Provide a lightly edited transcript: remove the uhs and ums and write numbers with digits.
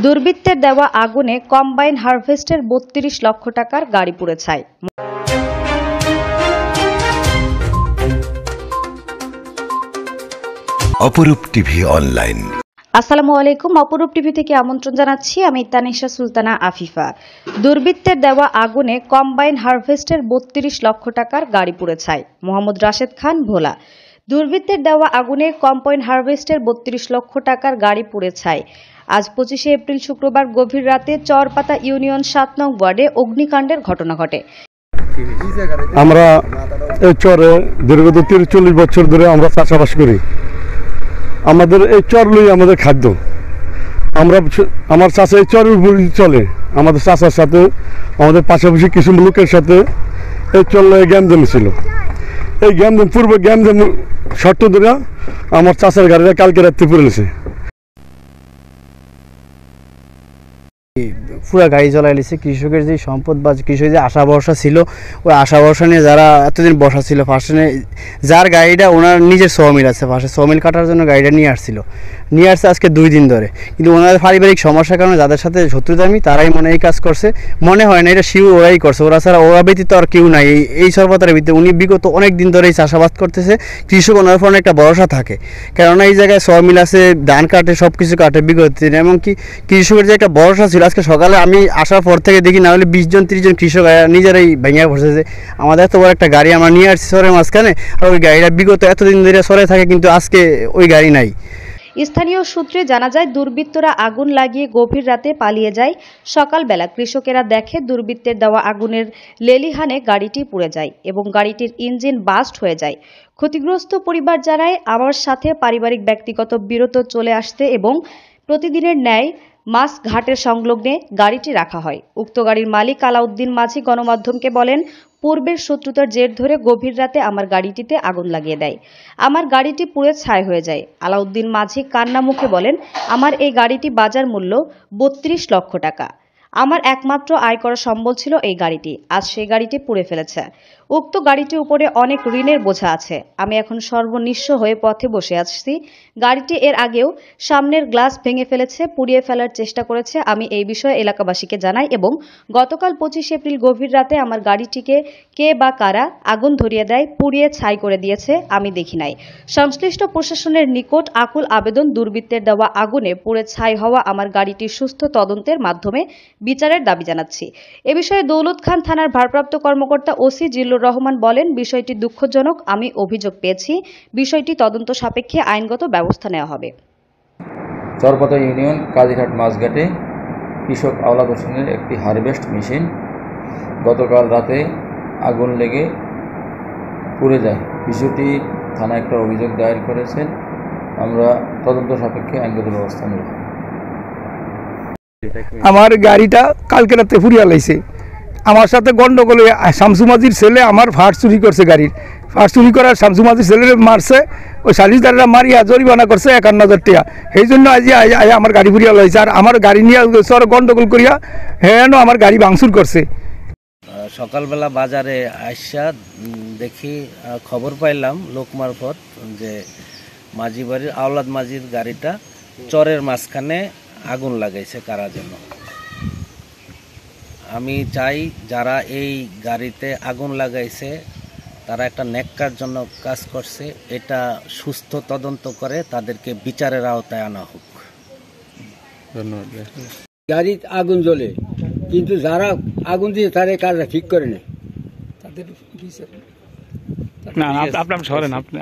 দুর্বৃত্তের দেওয়া আগুনে কম্বাইন হারভেস্টের ৩২ লক্ষ টাকার গাড়ি পুড়ে ছাই। অপরূপ টিভি অনলাইন। আসসালামু আলাইকুম, অপরূপ টিভি থেকে আমন্ত্রণ জানাচ্ছি। আমি তানিশা সুলতানা আফিফা। দুর্বৃত্তের দেওয়া আগুনে কম্বাইন হারভেস্টের ৩২ লক্ষ টাকার গাড়ি পুড়ে ছাই। মোহাম্মদ রাশেদ খান ভোলা। দুর্বৃত্তের দেওয়া আগুনে কম্বাইন হারভেস্টের ৩২ লক্ষ টাকার গাড়ি পুড়ে ছাই। আজ ২৫শে এপ্রিল শুক্রবার গভীর রাতে চরপাতা ইউনিয়ন ৭ নং ওয়ার্ডে অগ্নিকাণ্ডের ঘটনা ঘটে। আমরা এই চরে দীর্ঘ ৪৩ বছর ধরে আমরা চাষাবাস করি। আমাদের এই চর লই আমাদের খাদ্য। আমার চাষা এই চরের উপরই চলে। আমাদের চাষার সাথে আমাদের পাশাপাশি কিছু লোকের সাথে এই চর লয়ে গ্যামজাম ছিল। এই পূর্বে গ্যামজাম শর্ত ধরে আমার চাষার গাড়িটা কালকে রাত্রে পড়েছে। পুরা গাড়ি জ্বলাই লিছে। কৃষকের যে সম্পদ বা কৃষকের যে আশা ভরসা ছিল, ওই আশা ভরসা নিয়ে যারা এতদিন বসা ছিল, ফার্স্টে যার গাড়িটা ওনার নিজের সমিল আছে, ফার্স্টে সমিল কাটার জন্য গাড়িটা নিয়ে আসছে আজকে 2 দিন ধরে। কিন্তু ওনাদের পারিবারিক সমস্যার কারণে যাদের সাথে শত্রুতামি তারাই মনে এই কাজ করছে। মনে হয় না এটা শিওর ওরাই করছে, ওরা ছাড়া ওরা ব্যতীত আর কেউ নাই এই সর্বতার ভিতরে। উনি বিগত অনেক দিন ধরে এই চাষাবাদ করতেছে। কৃষক ওনার উপর একটা ভরসা থাকে, কেননা এই জায়গায় সমিল আছে, ধান কাটে, সব কিছু কাটে বিগত দিন। এমনকি কৃষকের যে একটা ভরসা ছিল, আজকে সকালে আমি আসার পর থেকে দেখি না হলে 20 জন 30 জন কৃষক নিজেরাই ভেঙে বসেছে। আমাদের এত বড় একটা গাড়ি আমরা নিয়ে আসছি সরের মাঝখানে, আর ওই গাড়িটা বিগত এতদিন ধরে সরে থাকে, কিন্তু আজকে ওই গাড়ি নাই। স্থানীয় সূত্রে জানা যায়, দুর্বৃত্তরা আগুন লাগিয়ে গভীর রাতে পালিয়ে যায়। সকালবেলা কৃষকেরা দেখে দুর্বৃত্তের দেওয়া আগুনের লেলিহানে গাড়িটি পুড়ে যায় এবং গাড়িটির ইঞ্জিন বাস্ট হয়ে যায়। ক্ষতিগ্রস্ত পরিবার জানায়, আমার সাথে পারিবারিক ব্যক্তিগত বিরত চলে আসতে এবং প্রতিদিনের ন্যায় মাছ ঘাটের সংলগ্নে গাড়িটি রাখা হয়। উক্ত গাড়ির মালিক আলাউদ্দিন মাঝি গণমাধ্যমকে বলেন, পূর্বের শত্রুতার জের ধরে গভীর রাতে আমার গাড়িটিতে আগুন লাগিয়ে দেয়। আমার গাড়িটি পুড়ে ছাই হয়ে যায়। আলাউদ্দিন মাঝি কান্না মুখে বলেন, আমার এই গাড়িটি বাজার মূল্য ৩২ লক্ষ টাকা। আমার একমাত্র আয় করা সম্বল ছিল এই গাড়িটি। আজ সেই গাড়িটি পুড়ে ফেলেছে। উক্ত গাড়িটির উপরে অনেক ঋণের বোঝা আছে। আমি এখন সর্বনিঃস্ব হয়ে পথে বসে আছি। গাড়িটি এর আগেও সামনের গ্লাস ভেঙে ফেলেছে, পুড়িয়ে ফেলার চেষ্টা করেছে। আমি এই বিষয়ে এলাকাবাসীকে জানাই এবং গতকাল 25 এপ্রিল গভীর রাতে আমার গাড়িটিকে কে বা কারা আগুন ধরিয়ে দেয়, পুড়িয়ে ছাই করে দিয়েছে আমি দেখি নাই। সংশ্লিষ্ট প্রশাসনের নিকট আকুল আবেদন, দুর্বৃত্তের দেওয়া আগুনে পুড়ে ছাই হওয়া আমার গাড়িটির সুস্থ তদন্তের মাধ্যমে বিচারের দাবি জানাচ্ছি। এ বিষয়ে দৌলত খান থানার ভারপ্রাপ্ত কর্মকর্তা ওসি জিল্লুর রহমান বলেন, বিষয়টি দুঃখজনক। আমি অভিযোগ পেয়েছি, বিষয়টি তদন্ত সাপেক্ষে আইনগত ব্যবস্থা নেওয়া হবে। চরপাতা ইউনিয়ন কাজিরহাট মাছঘাটে কৃষক আওলাদ হোসেনের একটি হারভেস্ট মেশিন গতকাল রাতে আগুন লেগে পুড়ে যায়। বিষয়টি থানায় একটা অভিযোগ দায়ের করেছেন। আমরা তদন্ত সাপেক্ষে আইনগত ব্যবস্থা নেব। আমার গাড়িটা কালকে রাতে ফুরিয়া লাইছে। আমার সাথে গন্ডগোলে শামসু মাঝির ছেলে আমার ফার্স্ট চুরি করছে, গাড়ির ফার্স্ট চুরি করার শামসু মাঝির ছেলে মারছে। ওই সালিশদাররা মারিয়া জরিমানা করছে 51,000 টাকা। সেই জন্য আজি আমার গাড়ি ফুরিয়া লাইছে। আর আমার গাড়ি নিয়ে সর গন্ডগোল করিয়া হেন আমার গাড়ি ভাঙচুর করছে। সকালবেলা বাজারে আইসা দেখি, খবর পাইলাম লোক মারফত যে মাঝি বাড়ির আওলাদ মাঝির গাড়িটা চরের মাঝখানে আগুন লাগাইছে কারা যেন। আমি চাই যারা এই গাড়িতে আগুন লাগাইছে তারা একটা ন্যাক্কার জন্য কাজ করছে, এটা সুস্থ তদন্ত করে তাদেরকে বিচারের আওতায় আনা হোক। ধন্যবাদ। গাড়িতে আগুন জ্বলে, কিন্তু যারা আগুন দিয়ে তারা কাজটা ঠিক করে নেয়। না, আপনার সরেন, আপনি